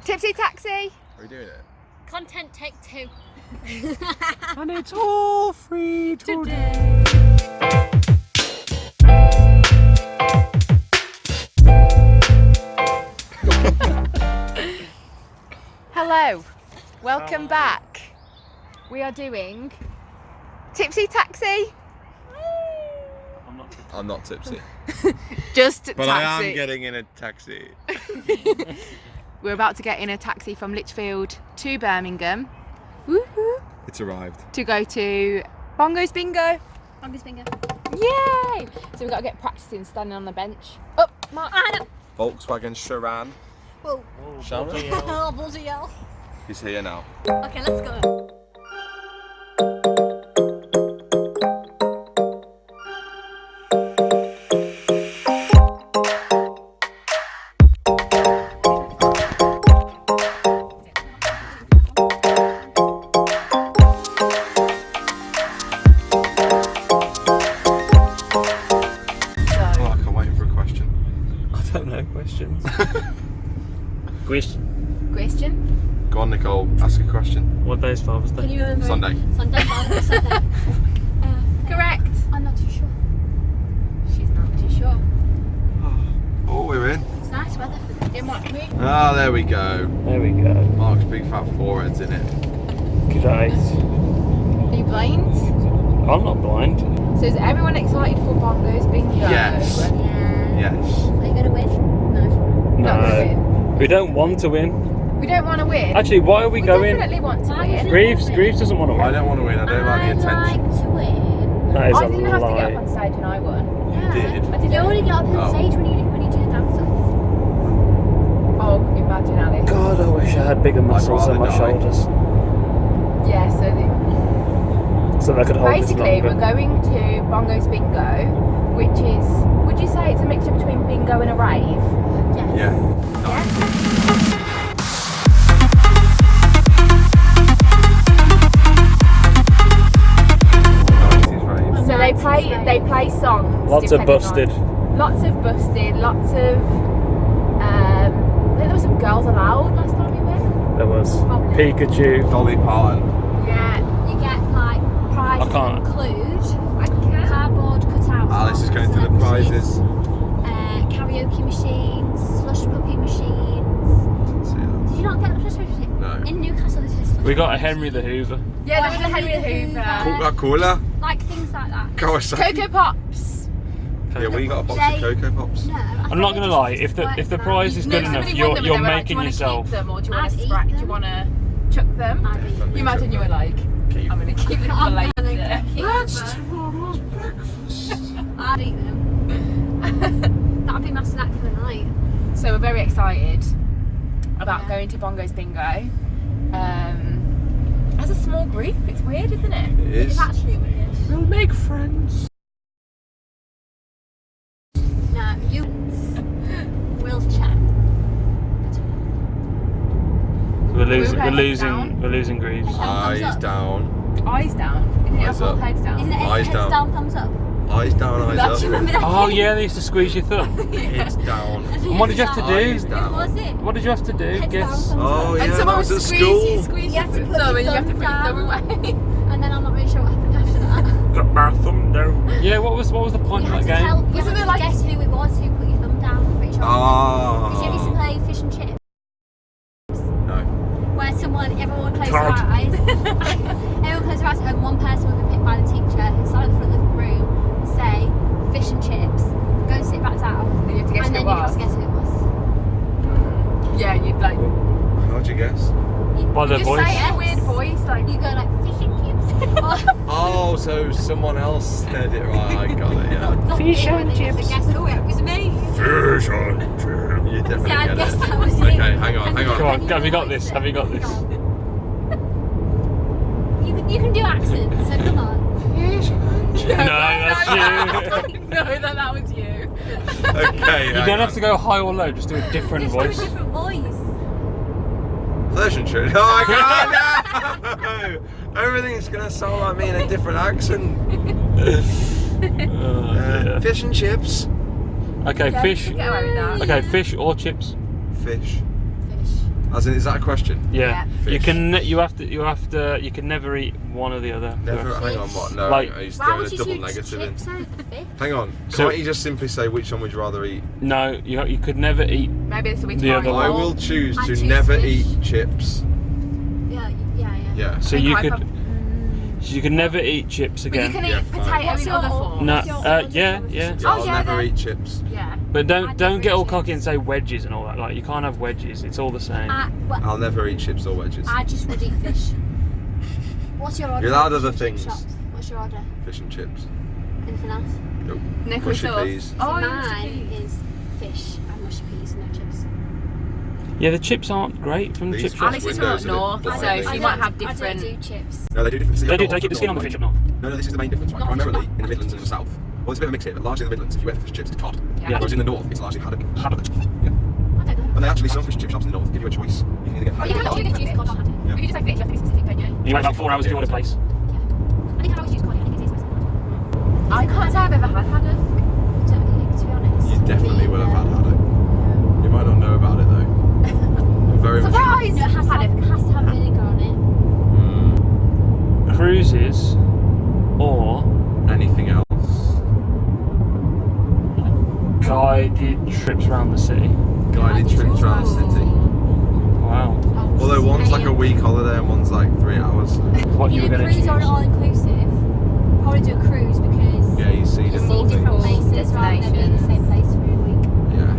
Tipsy taxi. Are we doing it? Content take 2. And it's all free today. Hello, welcome back. We are doing Tipsy taxi. I'm not tipsy. Just But taxi. I am getting in a taxi. We're about to get in a taxi from Lichfield to Birmingham. Woohoo! It's arrived. To go to Bongos Bingo. Bongos Bingo. Yay! So we've got to get practicing standing on the bench. Up, Mark. Volkswagen Charan. Whoa. Shall we? Oh, boozy yell. He's here now. Okay, let's go. Question? Go on, Nicole, ask a question. What day is Father's Day? Can you remember? Sunday. Sunday. Correct. I'm not too sure. She's not too sure. Oh, we're in. It's nice weather for this. It might be. Ah, there we go. There we go. Mark's big fat forehead's in it. Great. Are you blind? I'm not blind. So is everyone excited for Bongos Bingo? Yes. Yeah. Yes. Are you gonna win? No. Not gonna win. We don't want to win. We don't want to win. Actually, why are we going? Definitely want to win. Greaves doesn't want to win. I don't want to win, I don't like the attention. like to win. That is I a didn't have to get lie. up on stage and I won. Yeah. did? I did. You only get up on Oh. stage when you do the dances. Oh, imagine Alice. God, I wish I had bigger muscles rather on my die. shoulders Yeah, so that I could hold this basically longer. we're going to Bongos Bingo, which is, would you say it's a mixture between bingo and a rave? Yes. Yeah. Nice. So they play songs. Lots of depending busted. on- Lots of busted. Lots of. I think there were some girls allowed last time we went. There was Probably. Pikachu. Dolly Parton. Yeah. You get like prizes I can't. include cardboard cutouts. Alice is of going through the celebrities, prizes. Karaoke machines, slush puppy machines. See that? Did you not get the slush puppy machine? No. In Newcastle, they did a slush We got a puppy Henry the Hoover. Yeah, there Or was a Henry the Hoover. Coca-Cola. like things like that. Kawasaki. Cocoa Pops. Yeah, we got a box of Cocoa Pops. No, I'm not gonna lie. If the prize is good enough, somebody won them and you're they were like, making do you want yourself. to keep them or do you want I'd to eat scratch? Do you them. want to chuck them? Definitely You imagine you were like, Keep. I'm going to keep them for later. That's tomorrow's breakfast. I'd eat them. That'd be my snack for the night. So we're very excited about going to Bongos Bingo. As a small group, it's weird, isn't it? It is. It's actually weird. We'll make friends. No, you will chat. We're losing Greaves. Eyes down. Eyes down. Isn't it Eyes whole up. head down? Isn't it Eyes heads down. down, thumbs up? Eyes down, eyes Do you remember up. that? Oh yeah, they used to squeeze your thumb. Heads down. And what did you have to Eyes do? down. What was it? What did you have to do? Heads Guess. down, thumbs Oh up. yeah, And that someone was would at squeeze school. you, squeeze You have to your put thumb your and you have to thumb put your thumb down. away. And then I'm not really sure what happened after that. Got my thumb down. Yeah, what was the point You of had that to game? tell, you Wasn't had it to like- guess who it was who put your thumb down. I'm pretty sure. Did you ever used to Ah. play fish and chips? No. Where everyone closed their eyes. Everyone closed their eyes and one person would be picked by the teacher who sat in the front of the room and say, fish and chips, go sit back down. And you have to guess And who then it you have was. to guess who it was. Yeah, you'd like. How'd you guess? By the Just voice. say a weird voice, like. You go like, fish and chips. Oh, so someone else said it right. I got it. Yeah. Not Fish you, and then you have to chips. guess, oh, it was me. Fish on chip. You definitely See, I get guessed it. that was you. Okay, hang on. Come on, have you got this? Have you got this? You can do accents, so come on. No, that's you. No, that was you. Okay. You don't have to go high or low, just do a different Just voice. do a different voice. Fish and chip. Oh my god, no! Everything's gonna sound like me in a different accent. Yeah. Fish and chips. Okay, Yeah, fish. Get away with that. Okay, fish or chips. Fish. Fish. As in, is that a question? Yeah. Fish. You can never eat one or the other. Never. Hang on, what? No, Like- he's Why throwing would a you double choose negative in. chips over fish? Hang on, So- can't you just simply say which one would you rather eat? No, you could never eat. Maybe this will be The other time. I one. will choose I to choose never fish. eat chips. Yeah. Yeah. So I you think I could prob- you can never eat chips But you again. can Yeah, eat fine. potato What's in your other or- forms. No, what's your yeah, order yeah. for Yeah, fish? I'll yeah, never then. eat chips. Yeah. But don't I'd don't never get all eat cocky and chips. say wedges and all that. Like you can't have wedges. It's all the same. Well, I'll never eat chips or wedges. I just would eat fish. What's your order? You're allowed for other fish and things. shops? What's your order? Fish and chips. Anything else? Nope. Nick Mushy with sauce. peas. Oh, So mushy mine peas. is fish and mushy peas, no chips. Yeah, the chips aren't great from the These chip fish shop. Alice is from windows up are a bit north, blind, so I she think. might have I different. don't do chips. No, they do different. See, They up do. north, They keep the skin on the north. fish up north. No, this is the main difference, right? Not Primarily fish. in the Midlands and the South. Well, it's a bit of a mix here, but largely in the Midlands, if you went for fish chips, it's cod. Yeah. Yeah. Whereas in the North, it's largely haddock. Yeah. I don't know. And they actually, some fish and chip shops in the North give you a choice. You can either get Oh, you haddock can or choose cod or haddock. Yeah. If you just say fish, you have to be specific, don't you? You wait about 4 hours if you order a place. I think I always choose cod. I think it's easier. I can't say I've ever had haddock. To be honest. You definitely will have had haddock. You might not know about it though. I'm very much. Surprise! No, it has to have vinegar on it. Cruises or Anything else? guided trips around the city. Guided trips around the city. Wow. Although one's like a week holiday and one's like 3 hours. What you You were do going to cruise choose? or an all-inclusive. Probably do a cruise because Yeah, you see you different see different things. places rather than being in the same place for a week. Yeah.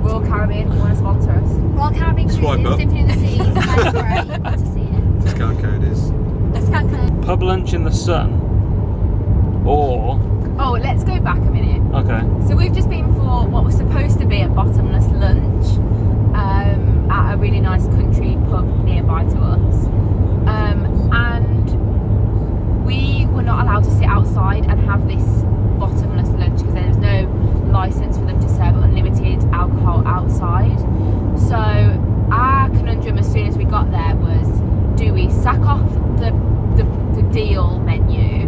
Royal Caribbean, you want to sponsor us? Royal Caribbean Swipe cruises, up. Symphony of the Seas, that's great. You want to see it. Discount code is. Discount code. Pub lunch in the sun or Oh, let's go back a minute. okay. So we've just been for what was supposed to be a bottomless lunch at a really nice country pub nearby to us. And we were not allowed to sit outside and have this bottomless lunch because there was no license for them to serve unlimited alcohol outside. So our conundrum as soon as we got there was, do we sack off the deal menu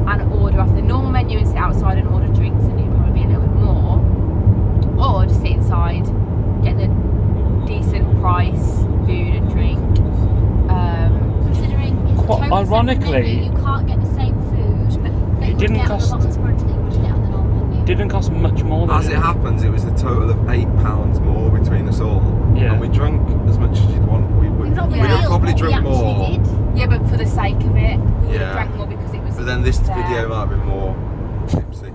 and order off the normal menu and sit outside and order drinks, and it'd probably be a little bit more, or just sit inside, get the decent price food and drink. Considering it's a Quite totally ironically- separate menu, you can't get the same food that It you didn't would get cost- on the box brunch that you would get on the normal menu. Didn't cost much more than As it happens, it was a total of £8 more between us all. Yeah. And we drank as much as you'd want. We would. We've not We'd have revealed probably what we drunk actually more. did. Yeah, but for the sake of it, we would Yeah. have drank more because it was. But then this there. video might have been more tipsy.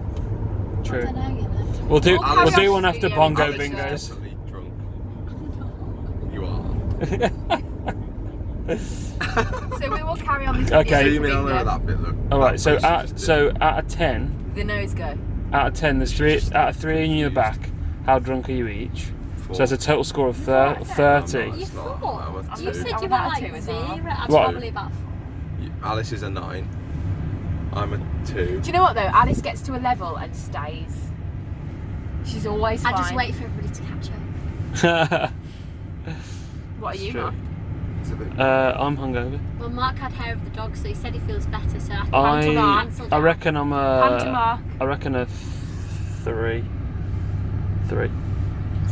True. I don't know, you know. We'll do We'll we'll carry do on one this after video. bongo Alex is bingos. definitely drunk. You are. So we will carry on this. Okay. video Zoom in on to that bit, look. All right. So That out place is just- of 10, the nose go. out of 10, there's three out of 3 in the back. How drunk are you each? Four. So it's a total score of 30. You It's not. thought? I'm a You two. said you I'm were about like a 2 as 0. well. I'm What? probably about Alice is a 9. I'm a 2. Do you know what though? Alice gets to a level and stays. She's always fine. I just wait for everybody to catch up. What are you, True. Mark? It's a bit. I'm hungover. Well, Mark had hair of the dog, so he said he feels better, so I cancelled I out. reckon I'm Hand to a. Mark. I reckon a 3. 3.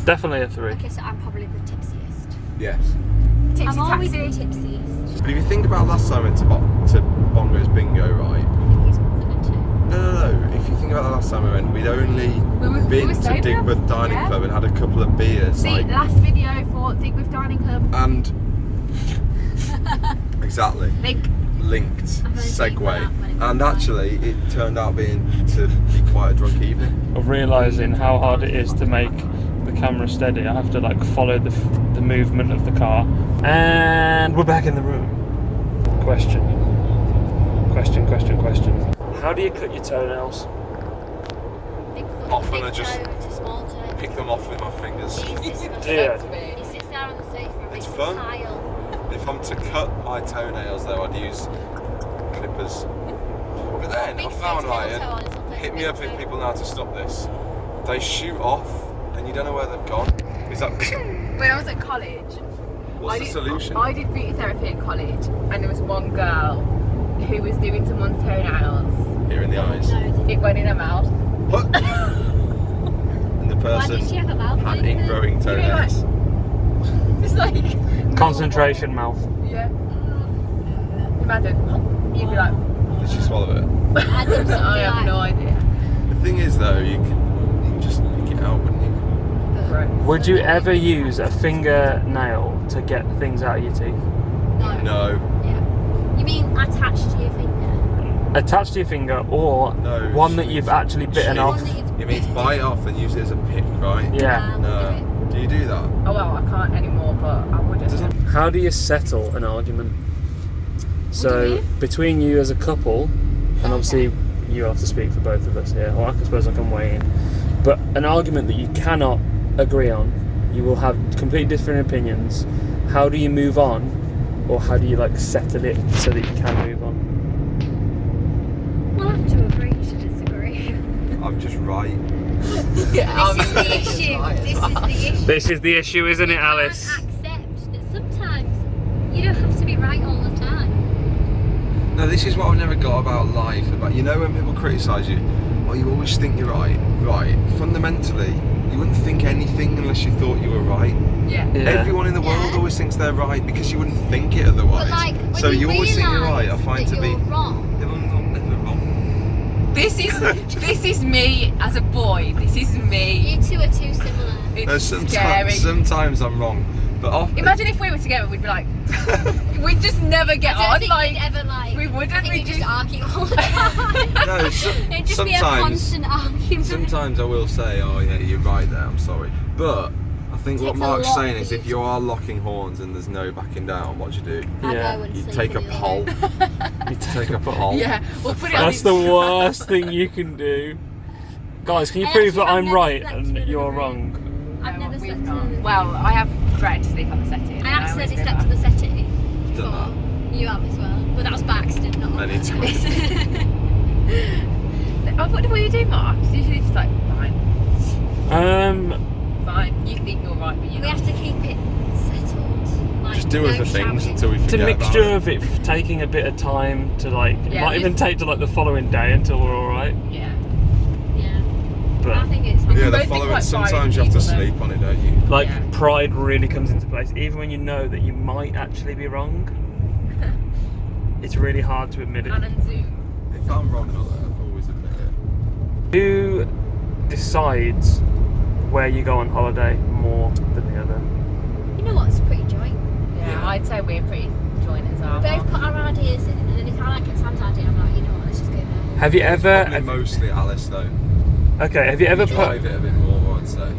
Definitely a 3. Okay, so I'm probably the tipsiest. Yes. Tipsy I'm always taxi. the tipsiest. But if you think about last time I went to Bongos Bingo, right? I think he's more than a 2. No. If you think about the last time I went, we'd only We were been to sober. Digbeth Dining Yeah. Club and had a couple of beers. See, like, last video for Digbeth Dining Club. and exactly. Link. Linked I'm only saying that when it segue, was and fine. actually it turned out being to be quite a drunk evening. Of realising how hard it is to make the camera steady. I have to like follow the movement of the car. And we're back in the room. Question. How do you cut your toenails? Big foot, Often big I just toe to small toe. Pick them off with my fingers. He's disgusting. Yeah. He sits there on the sofa and It's makes a fun. pile. If I'm to cut my toenails though, I'd use clippers. But then Big I found toe, right, little toe on his little hit me big up if toe. people know how to stop this. They shoot off and you don't know where they've gone. Is that When I was at college, what's the solution? I did beauty therapy at college, and there was one girl who was doing someone's toenails. Here in the eyes. No, It went in her mouth. And the why did person she have a mouth? had bleeding? ingrowing You know, like, toenails. Concentration mouth. Yeah. Imagine. You'd be like, Did she swallow it? I did something I have like no idea. The thing is though, you can just pick it out, wouldn't you? Right. Would you ever use a fingernail to get things out of your teeth? No. No. Yeah. You mean attached to your finger? Attached to your finger, or No, one that shit. you've actually bitten Shit. off? One that you've- It means bite off and use it as a pick, right? Yeah. No. Do you do that? Oh well, I can't anymore, but I wouldn't. Doesn't. How do you settle an argument? do So you mean? between you as a couple, and obviously you have to speak for both of us here, or I suppose I can weigh in. But an argument that you cannot agree on, you will have completely different opinions. How do you move on, or how do you like settle it so that you can move on? We'll have to agree to disagree. I'm just right. Yeah, This is the issue. This is the issue. This is the issue, isn't it, You Alice? can't accept that sometimes you don't have to be right all the time. No, this is what I've never got about life. About when people criticise you, oh, you always think you're right. Right. Fundamentally, you wouldn't think anything unless you thought you were right. Yeah. Yeah. Everyone in the world Yeah. always thinks they're right because you wouldn't think it otherwise. But like, when so you always think you're right. I realise find that to be. you're wrong. I'm never wrong. This is me as a boy. This is me. You two are too similar. No, It's scary. sometimes I'm wrong, but often. Imagine if we were together, we'd be like, we'd just never get I don't on. think Like, you'd ever like. we wouldn't, I think we you'd just just- argue all the time. No, It'd just be a sometimes. constant argument. Sometimes I will say, oh yeah, you're right there, I'm sorry. But I think what Takes a Mark's lot saying for is you if to- you are locking horns and there's no backing down, what do you do? I Yeah. go and You sleep take a in the pole. other room. You Take a pole. yeah, we'll put it on That's the worst thing you can do. Guys, can you I prove actually that have I'm never right slept and in you're another room. wrong? I've No, never we've slept in not. another room. Well, I have tried to sleep on the settee. I accidentally slept on the settee Done before. You have as well. But that was by accident, not on Many purpose. Oh, what do you do, Mark? Did you just like, fine, fine. You think you're right, but you're We not. have to keep it settled. Like, Just do no other things shouting. until we It's a forget mixture about of it taking a bit of time to like, it Yeah, might even we've- take to like the following day until we're alright. Yeah. Yeah. But I think it's. it. Yeah, both the be following. quite Sometimes you have to fiery sleep on it, don't you? like Yeah. pride really comes into place, even when you know that you might actually be wrong. It's really hard to admit it. And Zoom. If I'm wrong, I'll always admit it. Who decides where you go on holiday more than the other? You know what? It's pretty joint. Yeah, Yeah. I'd say we're pretty joint as well. We both put our ideas in, and then if I like it, Sam's idea, I'm like, you know what? Let's just go there. Have you ever? Probably mostly Alice though. Okay, have you ever put? Drive it a bit more, I'd say.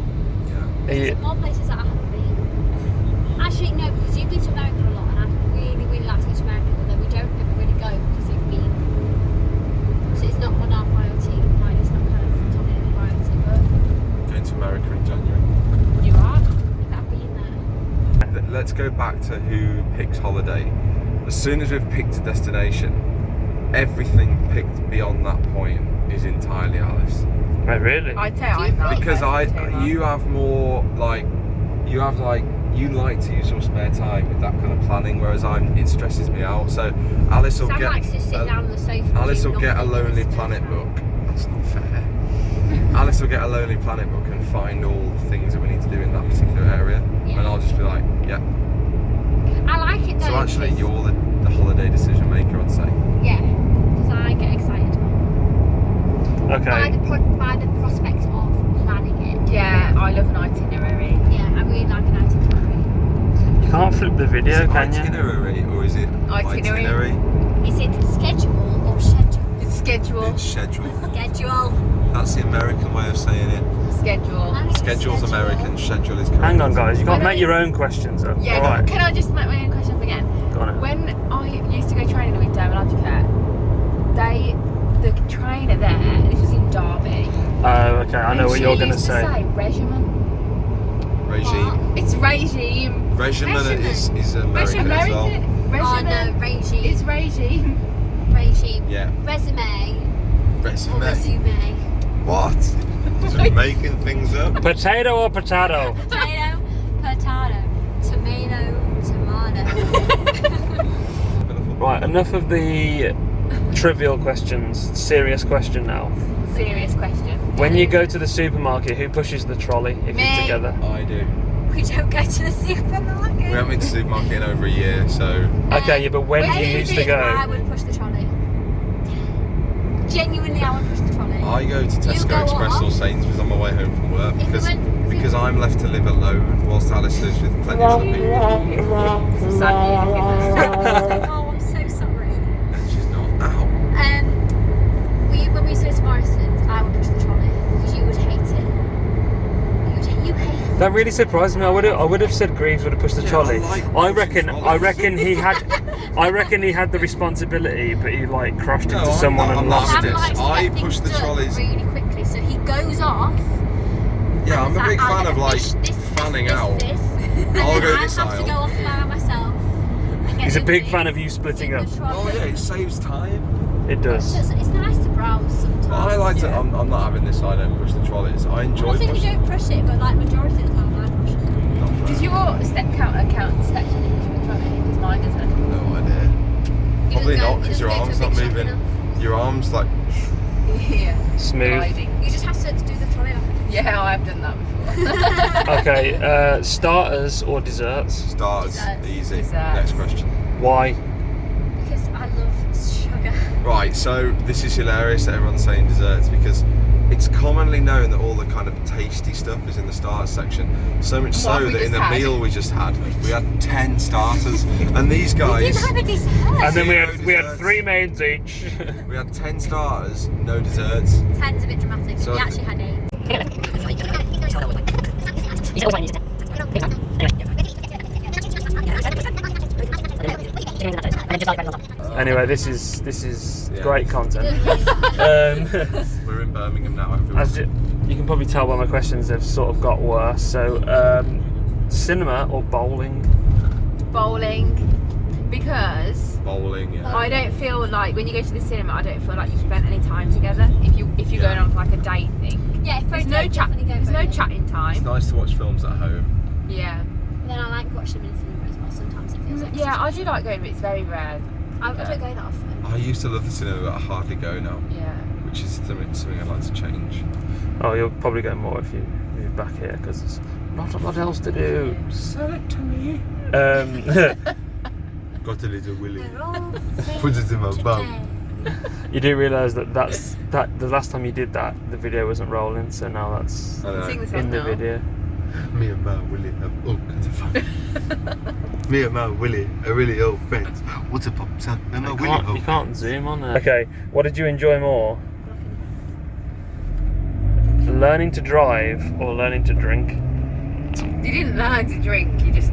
Yeah. There's more places that I haven't been. Actually, no, because you've been to America a lot, and I'd really, really like to go to America, but then we don't ever really go because you've been. So it's not on our priority. Like, it's not kind of top of the priority, but Going to America in January. You are? I've been there. Let's go back to who picks holiday. As soon as we've picked a destination, everything picked beyond that point is entirely Alice. Oh, really? I'd say I'm not. Because you have more like, you like to use your spare time with that kind of planning, whereas it stresses me out. So Alice will Sam get likes to sit down on the sofa. and Alice do will get a nothing Lonely with his Planet time. book. That's not fair. Alice will get a Lonely Planet book and find all the things that we need to do in that particular area, Yeah. and I'll just be like, yeah. I like it though. So actually, 'cause- you're the holiday decision maker, I'd say. Yeah, because I get excited by Okay. by the prospect of planning it. Yeah, I love an itinerary. Yeah, I really like an itinerary. You can't flip the Is video, it can you? itinerary or is it Itinerary. Is it schedule or schedule? It's schedule. It's schedule. Schedule. That's the American way of saying it. Schedule. I think it's Schedule's schedule. American, schedule is correct. Hang on, guys. You got to When make I- your own questions up. Yeah, All right. can I just make my own question up again? Go on. When I used to go training with Dermatologica, the trainer there, this was in Derby. Oh, okay. I know and what she you're going to used say. regimen. Regime. It's regime. Regimen Regimen. is American as well. Oh no, Regimen. regime. It's regime. Regime. Yeah. Resume. Or Resume. resume. What? Just making things up. Potato or potato? Potato. Potato. Tomato. Tomato. Right, enough of the trivial questions. Serious question now. Serious question. When you go to the supermarket, who pushes the trolley if Me. you're together? I do. We don't go to the supermarket. We haven't been to the supermarket in over a year, so. Okay, yeah, but when If do you you used to did, go? I would push the trolley. Genuinely, I would push the trolley. I go to Tesco go Express off. or Sainsbury's on my way home from work If you went- because I'm left to live alone whilst Alice lives with plenty of other people. Oh, I'm so sorry. And she's not. Ow. When we used to go to Morrison's, I would push the trolley because you would hate it. You hate it. That really surprised me. I would have said Greaves would have pushed the Yeah, trolley. I like pushing I trolleys. reckon he had the responsibility, but he like crashed No, into I'm someone not- and I'm not lost having it. Sam likes to I get things push the done trolleys. really quickly, so he goes off. Yeah, I'm a big fan of like this, fanning out. This. I'll And go then this I have to aisle. go off by myself. and get He's a the big things fan of you splitting in the up. trolley. Oh yeah, it saves time. It does. It's nice to browse sometimes. But I like to. I'm not having this. I don't push the trolleys. I I'm enjoy not saying you pushing. don't push it, but like majority of the time I push it. Not Does fair. your step counter count steps when you push the trolley? Because mine doesn't. No idea. Probably doesn't go- not because he your doesn't arm's go to a not big shop moving. enough. Your arm's like. Yeah. Smooth. Gliding. You just have to do the trolley like Yeah, I've done that before. Okay, starters or desserts? Starters. Desserts. Easy. Desserts. Next question. Why? because I love sugar. Right, so this is hilarious that everyone's saying desserts because it's commonly known that all the kind of tasty stuff is in the starters section. So much What so have we that in just the had? meal we just had, we had 10 starters, and these We guys, didn't have a dessert. And then Zero we had desserts. 3 mains each. we had 10 starters, no desserts. 10's a bit dramatic. So- We actually had 8. Anyway, this is Yeah. great content. We're in Birmingham now, everyone. As you can probably tell by my questions, they've sort of got worse. So, cinema or bowling? Bowling, because Bowling, yeah. I don't feel like when you go to the cinema, I don't feel like you've spent any time together. If you're Yeah. going on like a date thing, Yeah, for there's a no date, chat. definitely go There's for no it. chatting It's time. nice to watch films at home. Yeah, And then I like watching them in cinema as well. Sometimes it feels like yeah, I do like going, but it's very rare. I don't go that often. I used to love the cinema, but I hardly go now, Yeah. which is something I'd like to change. Oh, you'll probably go more if you move back here because there's not a lot else to do. Sell it to me. Got a little willy. They're all Put it in my bum. You do realise that the last time you did that, the video wasn't rolling, so now that's I Sing know. the song in the now. video. Me and my Willie have all kinds of fun. Me and my Willie are really old friends. What's a pop son? And my Willie You can't zoom on it. Okay, what did you enjoy more? Learning to drive or learning to drink? You didn't learn to drink. You just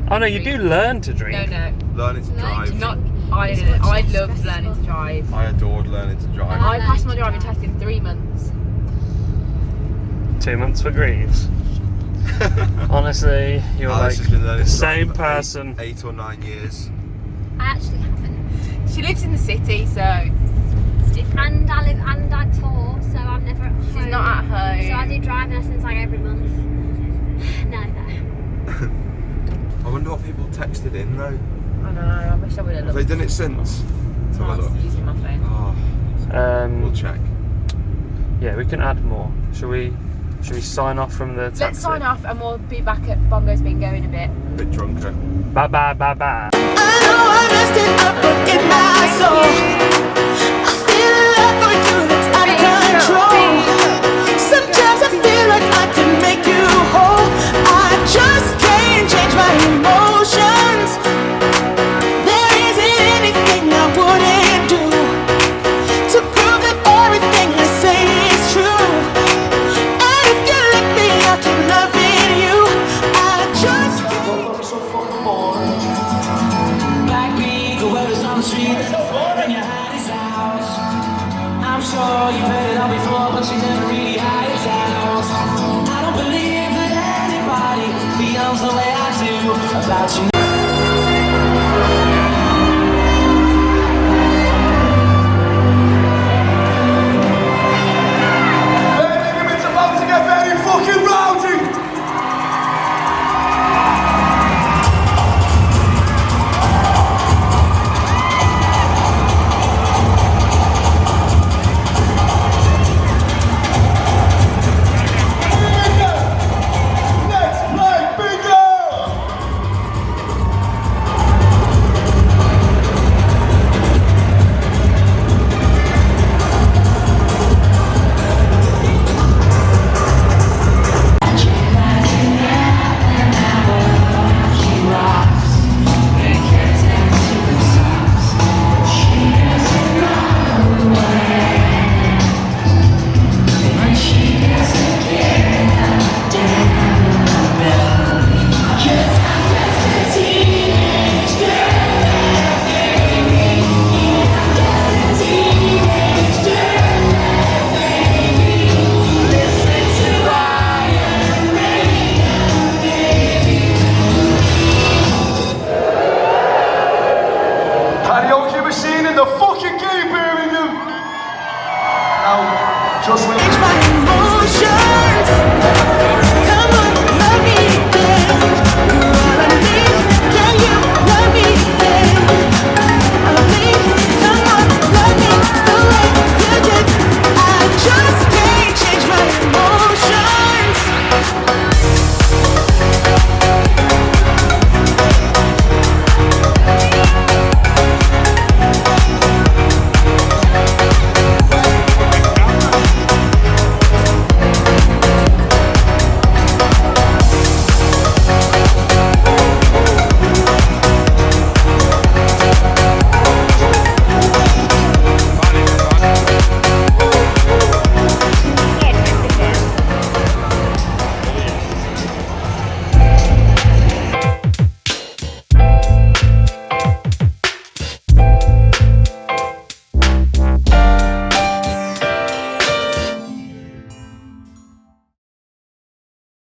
Oh no, you do learn to drink. no. Learning to drive. Not. I It's didn't. much I less loved stressful. learning to drive. I adored learning to drive. I passed my learned to driving drive. test in 3 months. 2 months for Greaves. Honestly, you're Alice like has been learning the to drive same for person. 8 or 9 years. I actually haven't. She lives in the city, so it's different. And I tour, so I'm never at home. She's not at home. So I do driving lessons like every month. No. I wonder what people texted in though. I know. I wish I would have Have they looked. done it since? Let's have a look. Using my phone. Oh, we'll Um, check. yeah, we can add more. Shall we sign off from the taxi? Let's sign off, and we'll be back at Bongos Bingo in a bit. A bit drunker. Bye bye bye bye. I know I messed it up, but in my soul, I feel a love for you that's out of control. Sometimes I feel like I can make you whole. I just can't change my emotions. There isn't anything I wouldn't do to prove that everything I say is true. And if you let me, I'll keep loving you. I just can't. So fucking bored. Backbeat, the word is on the street that the floor in your head is out. I'm sure you've heard it all before, but you never really had it out. I don't believe that anybody feels the way I do about you